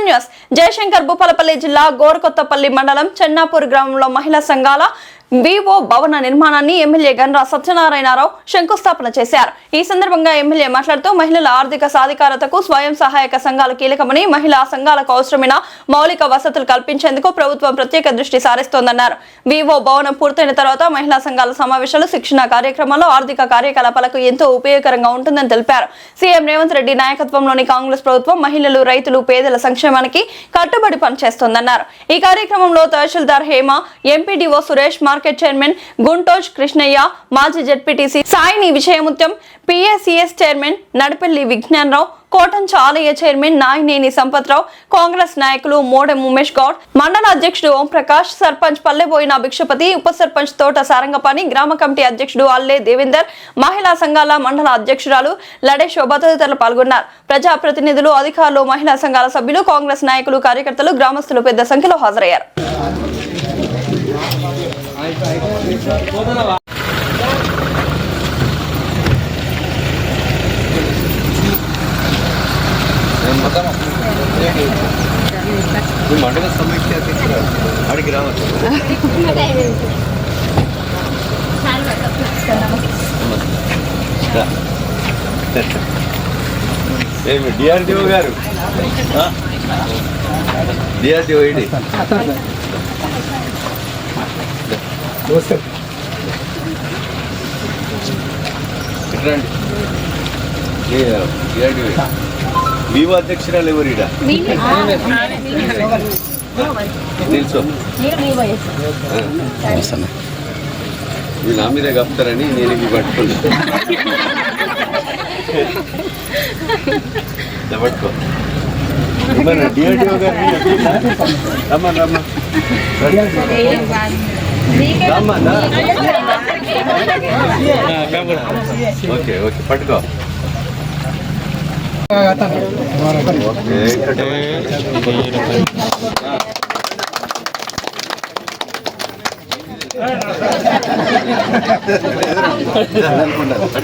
News Jayashankar Bhupalpally జిల్లా గోరకొత్తపల్లి మండలం చెన్నాపూర్ గ్రామంలో మహిళా సంఘాల వివో భవన నిర్మాణాన్ని ఎమ్మెల్యే గండ్ర సత్యనారాయణరావు శంకుస్థాపన చేశారు. ఈ సందర్భంగా ఎమ్మెల్యే మాట్లాడుతూ మహిళల ఆర్థిక సాధికారతకు స్వయం సహాయక సంఘాలు కీలకమని, మహిళా సంఘాలకు అవసరమైన మౌలిక వసతులు కల్పించేందుకు ప్రభుత్వం ప్రత్యేక దృష్టి సారిస్తోందన్నారు. వివో భవనం పూర్తయిన తర్వాత మహిళా సంఘాల సమావేశాలు, శిక్షణ కార్యక్రమాల్లో ఆర్థిక కార్యకలాపాలకు ఎంతో ఉపయోగకరంగా ఉంటుందని తెలిపారు. సీఎం రేవంత్ రెడ్డి నాయకత్వంలోని కాంగ్రెస్ ప్రభుత్వం మహిళలు, రైతులు, పేదల సంక్షేమానికి కట్టుబడి పనిచేస్తోందన్నారు. ఈ కార్యక్రమంలో తహసీల్దార్ Hema, MPDO Suresh, market chairman Guntoj Krishnayya, మాజీ ZPTC Saini Vijayamutyam, PSCS chairman Nadipelli Vignanarao, Kotancha ఆలయ చైర్మన్ నాయినేని సంపత్రావు, కాంగ్రెస్ నాయకులు మోడెం ఉమేష్ గౌడ్, మండల అధ్యక్షుడు ఓం ప్రకాష్, సర్పంచ్ పల్లెబోయిన భిక్షపతి, ఉప సర్పంచ్ తోట సారంగపాణి, గ్రామ కమిటీ అధ్యక్షుడు అల్లే దేవేందర్, మహిళా సంఘాల మండల అధ్యక్షురాలు లడే శోభ తదితరులు పాల్గొన్నారు. ప్రజాప్రతినిధులు, అధికారులు, మహిళా సంఘాల సభ్యులు, కాంగ్రెస్ నాయకులు, కార్యకర్తలు, గ్రామస్తులు పెద్ద సంఖ్యలో హాజరయ్యారు. మండల సమైక్య అధ్యక్షుడు అడిగి రావచ్చు. ఏమి డిఆర్డిఓ గారు, డిఆర్డిఓ ఇది రండి. డిఆర్డిఓ వివో అధ్యక్షురాలు ఎవరు? తెలుసు మీరు నా మీదే కప్తారని నేను ఇవి పట్టుకున్నా. పట్టుకో డిఆర్డిఓ గారు రమ్మా రమ్మా ఓకే ఓకే పట్టుకో.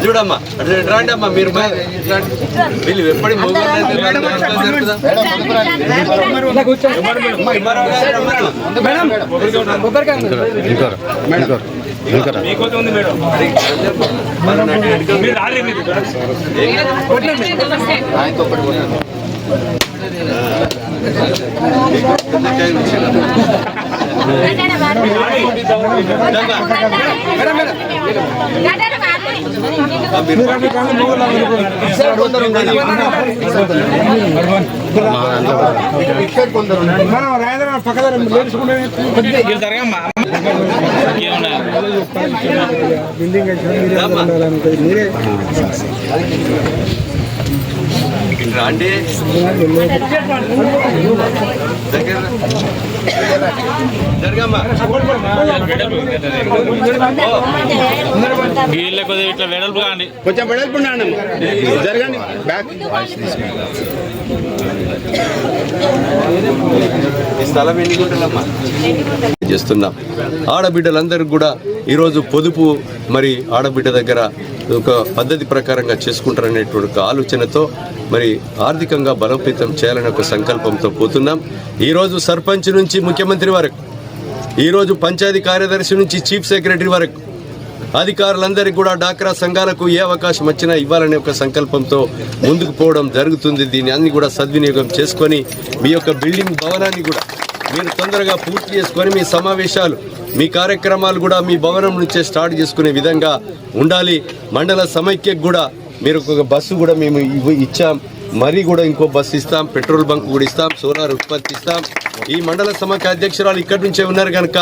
చూడమ్మా రండి అమ్మా, మీరు వీళ్ళు ఎప్పటి రాండి ఇట్లా వెడల్పు కాండి, కొంచెం వెడల్పు జరగండి. ఈ స్థలం ఎన్ని గుంటలమ్మా చేస్తున్నాం. ఆడబిడ్డలందరూ కూడా ఈరోజు పొదుపు మరి ఆడబిడ్డ దగ్గర ఒక పద్ధతి ప్రకారంగా చేసుకుంటారనేటువంటి ఒక ఆలోచనతో మరి ఆర్థికంగా బలోపేతం చేయాలనే ఒక సంకల్పంతో పోతున్నాం. ఈరోజు సర్పంచ్ నుంచి ముఖ్యమంత్రి వరకు, ఈరోజు పంచాయతీ కార్యదర్శి నుంచి చీఫ్ సెక్రటరీ వరకు అధికారులందరికీ కూడా డాక్రా సంఘాలకు ఏ అవకాశం వచ్చినా ఇవ్వాలనే ఒక సంకల్పంతో ముందుకు పోవడం జరుగుతుంది. దీన్ని అన్ని కూడా సద్వినియోగం చేసుకొని మీ యొక్క బిల్డింగ్ భవనాన్ని కూడా మీరు తొందరగా పూర్తి చేసుకొని మీ సమావేశాలు, మీ కార్యక్రమాలు కూడా మీ భవనం నుంచే స్టార్ట్ చేసుకునే విధంగా ఉండాలి. మండల సమైక్యకు కూడా మీరు ఒక బస్సు కూడా మేము ఇచ్చాం, మరీ కూడా ఇంకో బస్సు ఇస్తాం, పెట్రోల్ బంక్ కూడా ఇస్తాం, సోలార్ ఉత్పత్తి ఇస్తాం. ఈ మండల సమైక్య అధ్యక్షురాలు ఇక్కడి నుంచే ఉన్నారు కనుక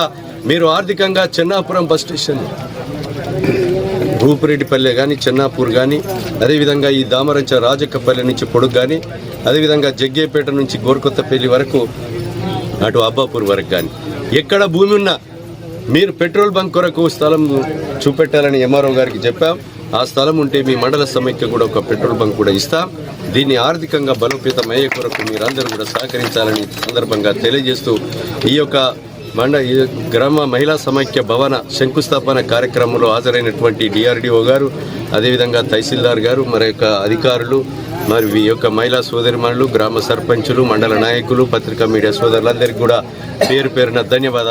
మీరు ఆర్థికంగా చెన్నాపురం బస్ స్టేషన్, భూపురెడ్డిపల్లె కానీ, చెన్నాపూర్ కానీ, అదేవిధంగా ఈ దామరంచ రాజక్కపల్లె నుంచి పొడుగు కానీ, అదేవిధంగా జగ్గేపేట నుంచి గోరకొత్తపల్లి వరకు, అటు అబ్బాపూర్ వరకు కానీ ఎక్కడ భూమి ఉన్నా మీరు పెట్రోల్ బంక్ కొరకు స్థలం చూపెట్టాలని ఎంఆర్ఓ గారికి చెప్పాం. ఆ స్థలం ఉంటే మీ మండల సమైక్య కూడా ఒక పెట్రోల్ బంక్ కూడా ఇస్తాం. దీన్ని ఆర్థికంగా బలోపేతం అయ్యే కొరకు మీరందరూ కూడా సహకరించాలని సందర్భంగా తెలియజేస్తూ ఈ యొక్క ఈ గ్రామ మహిళా సమైక్య భవన శంకుస్థాపన కార్యక్రమంలో హాజరైనటువంటి డిఆర్డిఓ గారు, అదేవిధంగా తహసీల్దార్ గారు, మరి యొక్క అధికారులు, మరి ఈ యొక్క మహిళా సోదరిమణులు, గ్రామ సర్పంచులు, మండల నాయకులు, పత్రికా మీడియా సోదరులందరికీ కూడా పేరు పేరున ధన్యవాదాలు.